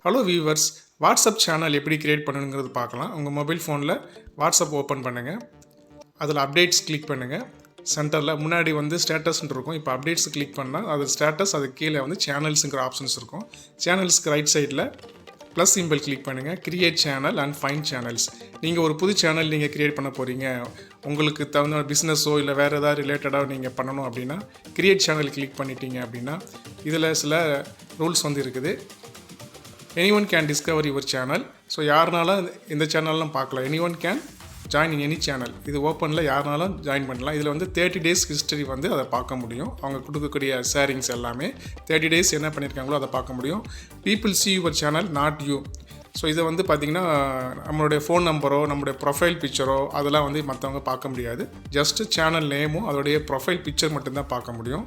Hello viewers, WhatsApp channel எப்படி create பண்ணணுங்கிறது பார்க்கலாம். உங்கள் மொபைல் ஃபோனில் வாட்ஸ்அப் ஓப்பன் பண்ணுங்கள். அதில் அப்டேட்ஸ் கிளிக் பண்ணுங்கள். சென்டரில் முன்னாடி வந்து ஸ்டேட்டஸ்ன்னு இருக்கும். இப்போ அப்டேட்ஸ் கிளிக் பண்ணால் அது ஸ்டேட்டஸ், அது கீழே வந்து சேனல்ஸுங்கிற ஆப்ஷன்ஸ் இருக்கும். சேனல்ஸ்க்கு ரைட் சைடில் ப்ளஸ் சிம்பிள் கிளிக் பண்ணுங்கள். Create channel and find channels. நீங்கள் ஒரு புது சேனல் நீங்கள் கிரியேட் பண்ண போகிறீங்க, உங்களுக்கு தகுந்த பிஸ்னஸோ இல்லை வேறு ஏதாவது ரிலேட்டடாக நீங்கள் பண்ணணும் அப்படின்னா கிரியேட் சேனல் கிளிக் பண்ணிட்டீங்க அப்படின்னா இதில் சில ரூல்ஸ் வந்து இருக்குது. anyone can discover your channel. So யாருனாலும் இந்த சேனல்லாம் பார்க்கலாம். anyone can join in any channel. இது ஓப்பனில் யாருனாலும் ஜாயின் பண்ணலாம். இதில் வந்து 30 days ஹிஸ்டரி வந்து அதை பார்க்க முடியும். அவங்க கொடுக்கக்கூடிய ஷேரிங்ஸ் எல்லாமே 30 days என்ன பண்ணியிருக்காங்களோ அதை பார்க்க முடியும். people see your channel not you. So இதை வந்து பார்த்திங்கன்னா நம்மளுடைய ஃபோன் நம்பரோ நம்மளுடைய ப்ரொஃபைல் பிக்சரோ அதெல்லாம் வந்து மற்றவங்க பார்க்க முடியாது. ஜஸ்ட்டு சேனல் நேமும் அதோடைய ப்ரொஃபைல் பிக்சர் மட்டும்தான் பார்க்க முடியும்.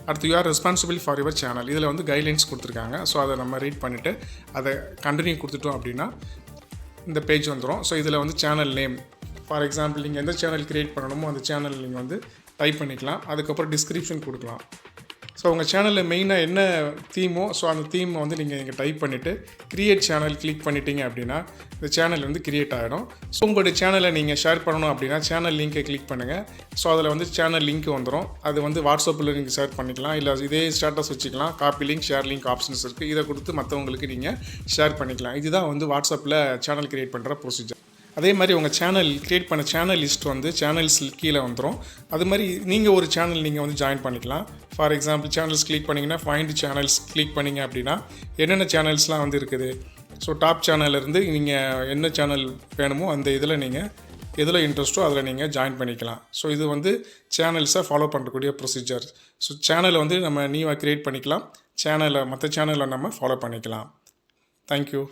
அடுத்து you are responsible for your channel. இதில் வந்து கைட்லைன்ஸ் கொடுத்துருக்காங்க. ஸோ அதை நம்ம ரீட் பண்ணிவிட்டு அதை கண்டினியூ கொடுத்துட்டோம் அப்படின்னா இந்த பேஜ் வந்துடும். ஸோ இதில் வந்து சேனல் நேம், ஃபார் எக்ஸாம்பிள் நீங்கள் எந்த சேனல் க்ரியேட் பண்ணணுமோ அந்த சேனல் நீங்கள் வந்து டைப் பண்ணிக்கலாம். அதுக்கப்புறம் டிஸ்கிரிப்ஷன் கொடுக்கலாம். ஸோ உங்கள் சேனலில் மெயினாக என்ன தீமோ ஸோ அந்த தீமை வந்து நீங்கள் டைப் பண்ணிவிட்டு கிரியேட் சேனல் கிளிக் பண்ணிட்டீங்க அப்படின்னா இந்த சேனல் வந்து கிரியேட் ஆகிடும். ஸோ உங்களுடைய சேனலை நீங்கள் ஷேர் பண்ணணும் அப்படின்னா சேனல் லிங்க்கை கிளிக் பண்ணுங்கள். ஸோ அதில் வந்து சேனல் லிங்க் வந்துடும். அது வந்து வாட்ஸ்அப்பில் நீங்கள் ஷேர் பண்ணிக்கலாம், இல்லை இதே ஸ்டேட்டஸ் வச்சுக்கலாம். Copy link, share link options இருக்குது. இதை கொடுத்து மற்றவங்களுக்கு நீங்கள் ஷேர் பண்ணிக்கலாம். இதுதான் வந்து வாட்ஸ்அப்பில் சேனல் கிரியேட் பண்ணுற ப்ரொசீஜர். அதே மாதிரி உங்கள் சேனல் க்ரியேட் பண்ண சேனல் லிஸ்ட் வந்து சேனல்ஸ் கீழே வந்துடும். அது மாதிரி நீங்கள் ஒரு சேனல் நீங்கள் வந்து ஜாயின் பண்ணிக்கலாம். ஃபார் எக்ஸாம்பிள் சேனல்ஸ் கிளிக் பண்ணிங்கன்னா ஃபைண்ட் சேனல்ஸ் கிளிக் பண்ணிங்க அப்படின்னா என்னென்ன சேனல்ஸ்லாம் வந்து இருக்குது. ஸோ டாப் சேனல்லேருந்து நீங்கள் என்ன சேனல் வேணுமோ அந்த இதில் நீங்கள் எதில் இன்ட்ரெஸ்ட்டோ அதில் நீங்கள் ஜாயின் பண்ணிக்கலாம். ஸோ இது வந்து சேனல்ஸை ஃபாலோ பண்ணக்கூடிய ப்ரொசீஜர். ஸோ சேனலை வந்து நம்ம நியூவாக க்ரியேட் பண்ணிக்கலாம். மற்ற சேனலை நம்ம ஃபாலோ பண்ணிக்கலாம். தேங்க்யூ.